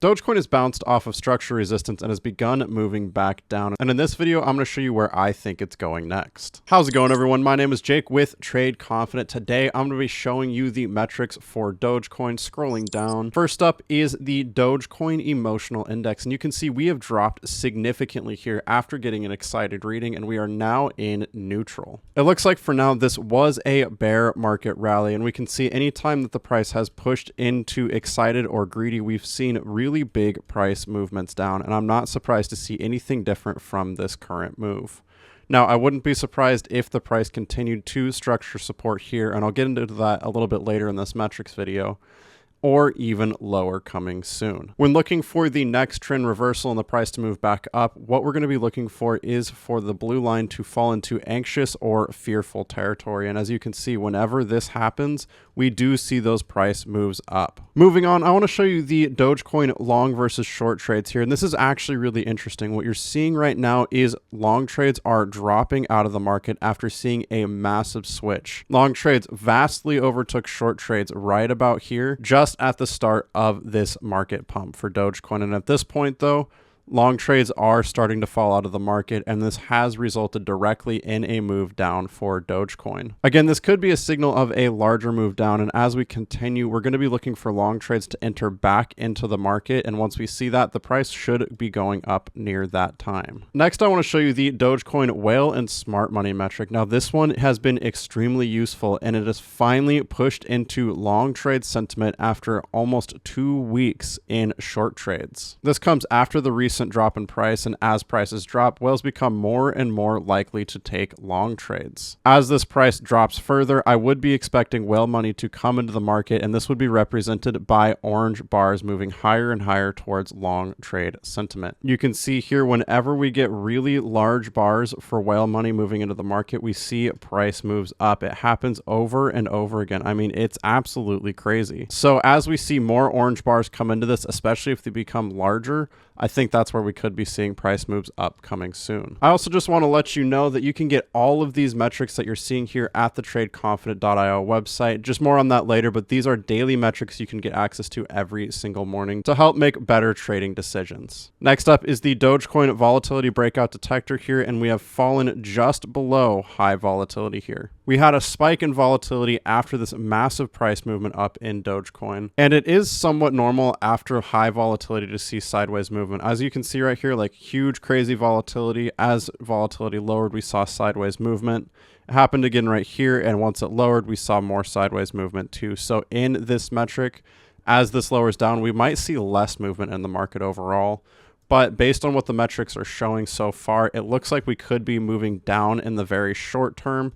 Dogecoin has bounced off of structural resistance and has begun moving back down. And in this video, I'm going to show you where I think it's going next. How's it going, everyone? My name is Jake with Trade Confident. Today, I'm going to be showing you the metrics for Dogecoin. Scrolling down. First up is the Dogecoin Emotional Index. And you can see we have dropped significantly here after getting an excited reading, and we are now in neutral. It looks like for now, this was a bear market rally. And we can see anytime that the price has pushed into excited or greedy, we've seen really big price movements down, and I'm not surprised to see anything different from this current move. Now, I wouldn't be surprised if the price continued to structure support here, and I'll get into that a little bit later in this metrics video, or even lower coming soon. When looking for the next trend reversal and the price to move back up, what we're going to be looking for is for the blue line to fall into anxious or fearful territory. And as you can see, whenever this happens, we do see those price moves up. Moving on, I want to show you the Dogecoin long versus short trades here. And this is actually really interesting. What you're seeing right now is long trades are dropping out of the market after seeing a massive switch. Long trades vastly overtook short trades right about here, just at the start of this market pump for Dogecoin. And at this point, though, long trades are starting to fall out of the market, and this has resulted directly in a move down for Dogecoin. Again, this could be a signal of a larger move down, and as we continue, we're going to be looking for long trades to enter back into the market, and once we see that, the price should be going up near that time. Next, I want to show you the Dogecoin whale and smart money metric. Now, this one has been extremely useful, and it has finally pushed into long trade sentiment after almost 2 weeks in short trades. This comes after the recent drop in price, and as prices drop, whales become more and more likely to take long trades. As this price drops further, I would be expecting whale money to come into the market, and this would be represented by orange bars moving higher and higher towards long trade sentiment. You can see here, whenever we get really large bars for whale money moving into the market, we see price moves up. It happens over and over again. I mean, it's absolutely crazy. So as we see more orange bars come into this, especially if they become larger, I think that's where we could be seeing price moves up coming soon. I also just want to let you know that you can get all of these metrics that you're seeing here at the tradeconfident.io website. Just more on that later, but these are daily metrics you can get access to every single morning to help make better trading decisions. Next up is the Dogecoin volatility breakout detector here, and we have fallen just below high volatility here. We had a spike in volatility after this massive price movement up in Dogecoin, and it is somewhat normal after high volatility to see sideways movement. As you can see right here, like huge crazy volatility. As volatility lowered, we saw sideways movement. It happened again right here, and once it lowered, we saw more sideways movement too. So in this metric, as this lowers down, we might see less movement in the market overall. But based on what the metrics are showing so far, it looks like we could be moving down in the very short term.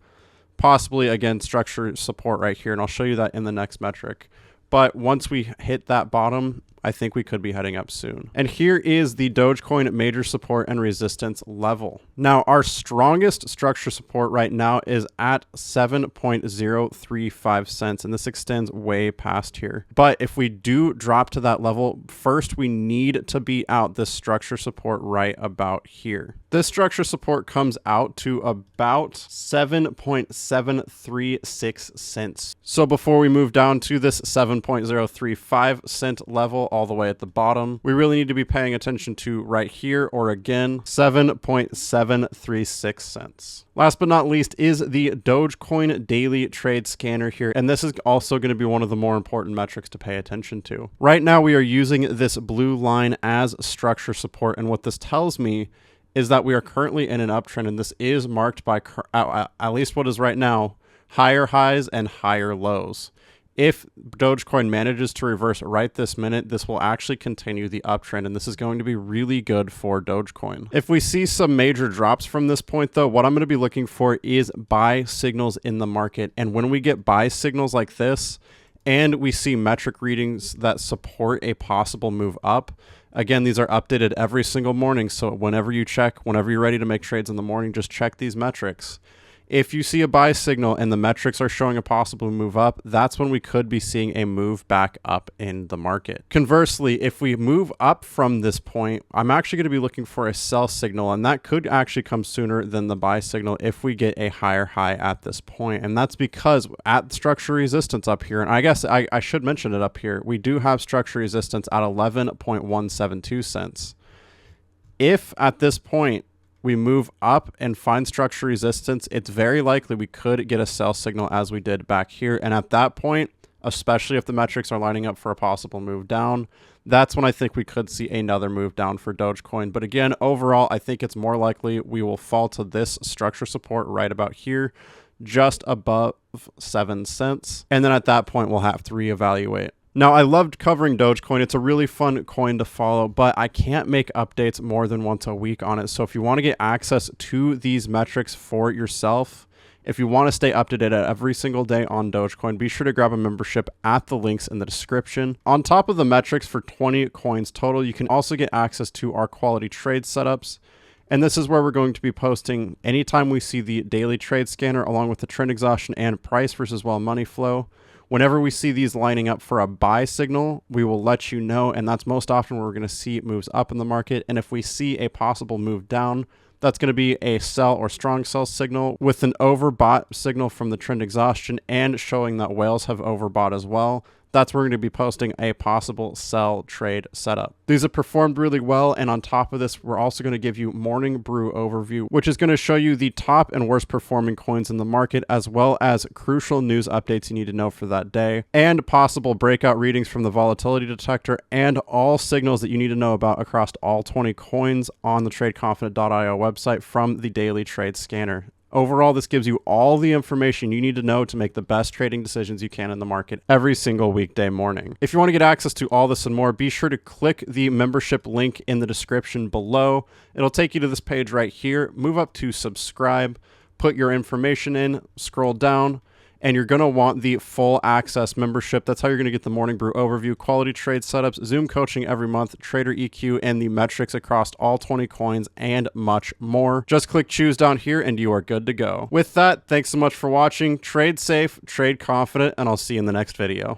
Possibly, again, structure support right here, and I'll show you that in the next metric. But once we hit that bottom, I think we could be heading up soon. And here is the Dogecoin major support and resistance level. Now, our strongest structure support right now is at 7.035 cents, and this extends way past here. But if we do drop to that level, first we need to be out this structure support right about here. This structure support comes out to about 7.736 cents. So before we move down to this 7.035 cent level, all the way at the bottom, we really need to be paying attention to right here, or again, 7.736 cents. Last but not least is the Dogecoin daily trade scanner here, and this is also going to be one of the more important metrics to pay attention to. Right now, we are using this blue line as structure support, and what this tells me is that we are currently in an uptrend, and this is marked by, at least what is right now, higher highs and higher lows. If Dogecoin manages to reverse right this minute, this will actually continue the uptrend, and this is going to be really good for Dogecoin. If we see some major drops from this point, though, what I'm going to be looking for is buy signals in the market. And when we get buy signals like this, and we see metric readings that support a possible move up, again, these are updated every single morning, so whenever you check, whenever you're ready to make trades in the morning, just check these metrics. If you see a buy signal and the metrics are showing a possible move up, that's when we could be seeing a move back up in the market. Conversely, if we move up from this point, I'm actually going to be looking for a sell signal, and that could actually come sooner than the buy signal if we get a higher high at this point. And that's because at structure resistance up here, and I guess I should mention it up here, we do have structure resistance at 11.172 cents. If at this point we move up and find structure resistance, it's very likely we could get a sell signal as we did back here. And at that point, especially if the metrics are lining up for a possible move down, that's when I think we could see another move down for Dogecoin. But again, overall, I think it's more likely we will fall to this structure support right about here, just above 7 cents. And then at that point, we'll have to reevaluate. Now, I loved covering Dogecoin. It's a really fun coin to follow, but I can't make updates more than once a week on it. So if you want to get access to these metrics for yourself, if you want to stay up to date every single day on Dogecoin, be sure to grab a membership at the links in the description. On top of the metrics for 20 coins total, you can also get access to our quality trade setups. And this is where we're going to be posting anytime we see the daily trade scanner along with the trend exhaustion and price versus well money flow. Whenever we see these lining up for a buy signal, we will let you know, and that's most often where we're going to see moves up in the market. And if we see a possible move down, that's going to be a sell or strong sell signal with an overbought signal from the trend exhaustion and showing that whales have overbought as well. That's where we're going to be posting a possible sell trade setup. These have performed really well, and on top of this, we're also going to give you morning brew overview, which is going to show you the top and worst performing coins in the market, as well as crucial news updates you need to know for that day, and possible breakout readings from the volatility detector, and all signals that you need to know about across all 20 coins on the tradeconfident.io website from the daily trade scanner. Overall, this gives you all the information you need to know to make the best trading decisions you can in the market every single weekday morning. If you want to get access to all this and more, be sure to click the membership link in the description below. It'll take you to this page right here. Move up to subscribe, put your information in, scroll down, and you're going to want the full access membership. That's how you're going to get the morning brew overview, quality trade setups, Zoom coaching every month, trader EQ, and the metrics across all 20 coins and much more. Just click choose down here and you are good to go. With that, thanks so much for watching. Trade safe, trade confident, and I'll see you in the next video.